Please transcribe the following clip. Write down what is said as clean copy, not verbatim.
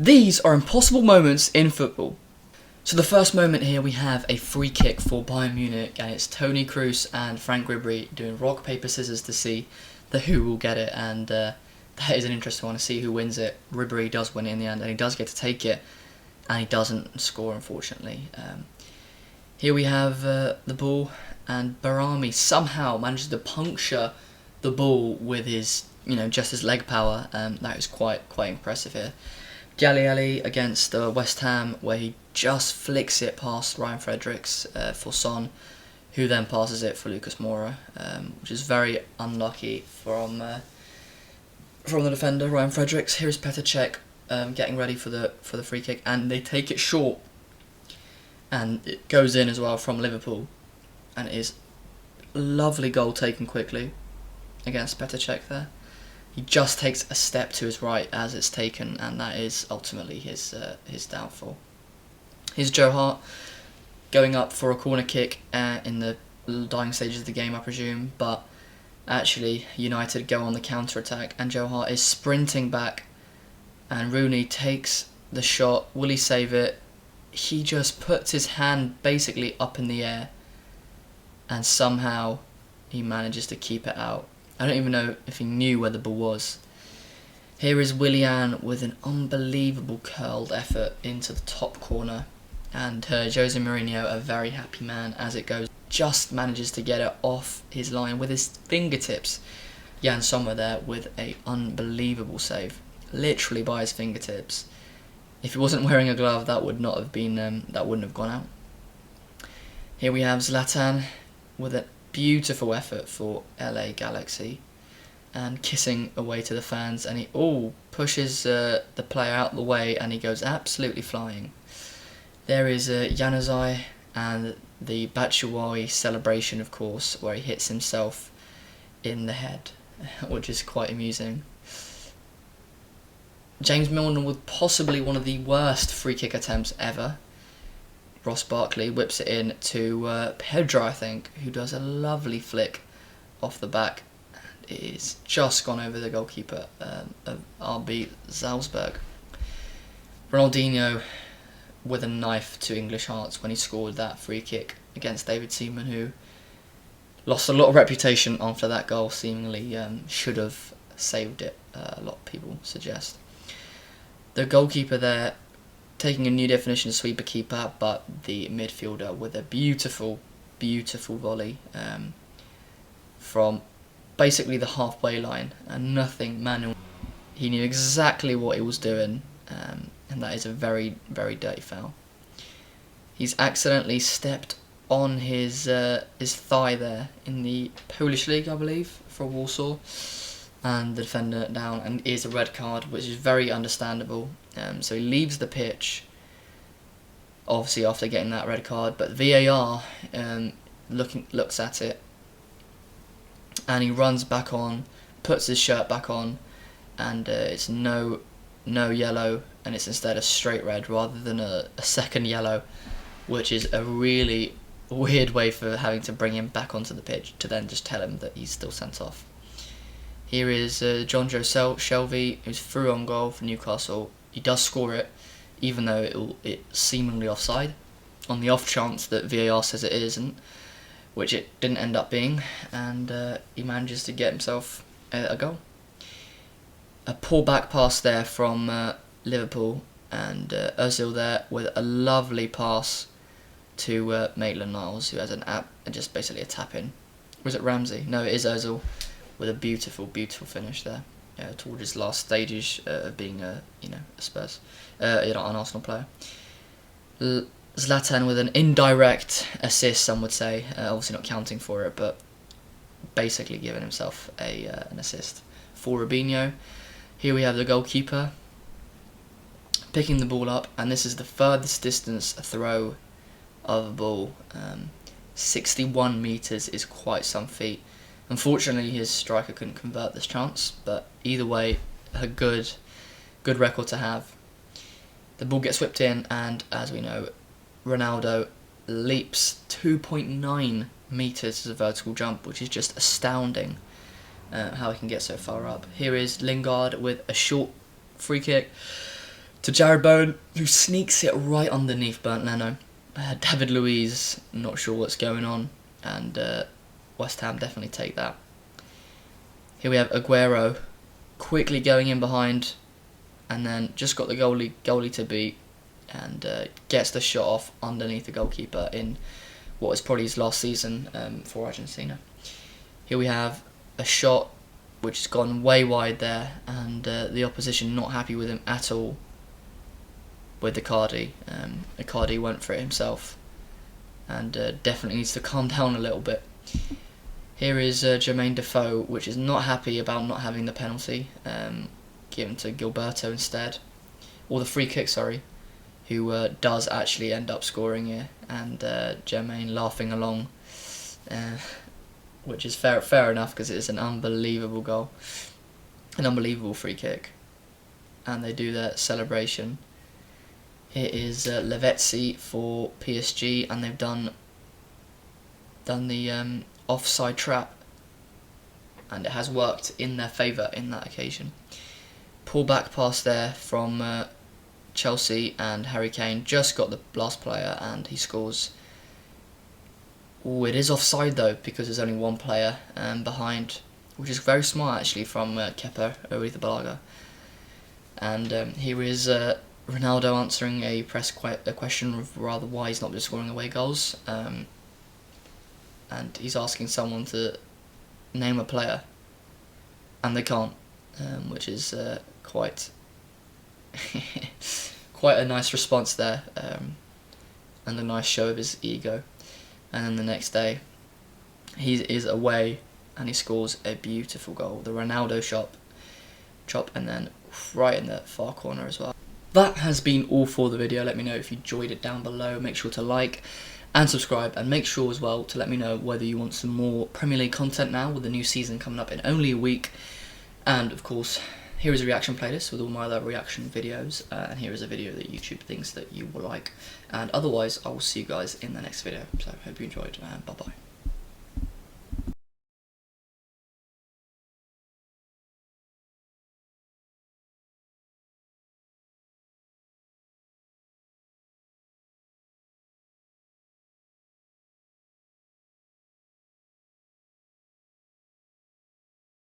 These are impossible moments in football. So the first moment here, we have a free kick for Bayern Munich, and it's Toni Kroos and Frank Ribery doing rock, paper, scissors to see who will get it, and that is an interesting one to see who wins it. Ribery does win it in the end, and he does get to take it, and he doesn't score, unfortunately. Here we have the ball, and Barami somehow manages to puncture the ball with his, just his leg power. That is quite impressive here. Jalli against West Ham, where he just flicks it past Ryan Fredericks for Son, who then passes it for Lucas Moura, which is very unlucky from the defender Ryan Fredericks. Here is Petr Cech getting ready for the free kick, and they take it short, and it goes in as well from Liverpool, and it is a lovely goal taken quickly against Petr Cech there. He just takes a step to his right as it's taken, and that is ultimately his downfall. Here's Joe Hart going up for a corner kick in the dying stages of the game, I presume, but actually United go on the counter-attack, and Joe Hart is sprinting back, and Rooney takes the shot. Will he save it? He just puts his hand basically up in the air, and somehow he manages to keep it out. I don't even know if he knew where the ball was. Here is Willian with an unbelievable curled effort into the top corner, and Jose Mourinho, a very happy man as it goes, just manages to get it off his line with his fingertips. Jan Sommer there with an unbelievable save, literally by his fingertips. If he wasn't wearing a glove, that would not have been that wouldn't have gone out. Here we have Zlatan with a beautiful effort for LA Galaxy, and kissing away to the fans, and he pushes the player out the way, and he goes absolutely flying. There is Januzaj and the Batshuayi celebration, of course, where he hits himself in the head, which is quite amusing. James Milner with possibly one of the worst free kick attempts ever. Ross Barkley whips it in to Pedro, I think, who does a lovely flick off the back, and it is just gone over the goalkeeper of RB Salzburg. Ronaldinho with a knife to English hearts when he scored that free kick against David Seaman, who lost a lot of reputation after that goal, seemingly should have saved it, a lot of people suggest. The goalkeeper there taking a new definition of sweeper keeper, but the midfielder with a beautiful volley from basically the halfway line, and nothing manual. He knew exactly what he was doing, and that is a very dirty foul. He's accidentally stepped on his thigh there in the Polish league, I believe, for Warsaw, and the defender down, and is a red card, which is very understandable. So he leaves the pitch, obviously after getting that red card, but VAR looks at it, and he runs back on, puts his shirt back on, and it's no yellow, and it's instead a straight red rather than a second yellow, which is a really weird way for having to bring him back onto the pitch to then just tell him that he's still sent off. Here is Jonjo Shelvey, who's through on goal for Newcastle. He does score it, even though it's seemingly offside, on the off chance that VAR says it isn't, which it didn't end up being, and he manages to get himself a goal. A poor back pass there from Liverpool, and Ozil there with a lovely pass to Maitland-Niles, who has just basically a tap in. Was it Ramsey? No, it is Ozil with a beautiful finish there. Towards his last stages of being a Spurs, an Arsenal player. Zlatan with an indirect assist, some would say, obviously not counting for it, but basically giving himself an assist for Robinho. Here we have the goalkeeper picking the ball up, and this is the furthest distance a throw of a ball. 61 metres is quite some feat. Unfortunately, his striker couldn't convert this chance, but either way, a good record to have. The ball gets whipped in, and as we know, Ronaldo leaps 2.9 metres as a vertical jump, which is just astounding how he can get so far up. Here is Lingard with a short free kick to Jared Bowen, who sneaks it right underneath Bernd Leno. David Luiz, not sure what's going on, and West Ham definitely take that. Here we have Aguero, quickly going in behind, and then just got the goalie to beat, and gets the shot off underneath the goalkeeper in what is probably his last season for Argentina. Here we have a shot which has gone way wide there, and the opposition not happy with him at all. With Icardi, Icardi went for it himself, and definitely needs to calm down a little bit. Here is Jermaine Defoe, which is not happy about not having the penalty given to Gilberto instead, or the free kick, sorry, who does actually end up scoring here, and Jermaine laughing along, which is fair enough because it is an unbelievable goal, an unbelievable free kick, and they do their celebration. It is Lavezzi for PSG, and they've done the offside trap, and it has worked in their favour in that occasion. Pull back pass there from Chelsea, and Harry Kane just got the last player and he scores. Oh, it is offside though because there's only one player behind, which is very smart actually from Kepa Arrizabalaga. And here is Ronaldo answering a question of rather why he's not been scoring away goals, and he's asking someone to name a player, and they can't, which is quite a nice response there, and a nice show of his ego. And then the next day, he is away and he scores a beautiful goal, the Ronaldo chop, and then right in the far corner as well. That has been all for the video. Let me know if you enjoyed it down below. Make sure to like and subscribe, and make sure as well to let me know whether you want some more Premier League content now with the new season coming up in only a week. And of course, here is a reaction playlist with all my other reaction videos, and here is a video that YouTube thinks that you will like. And otherwise, I will see you guys in the next video. So I hope you enjoyed, and bye bye.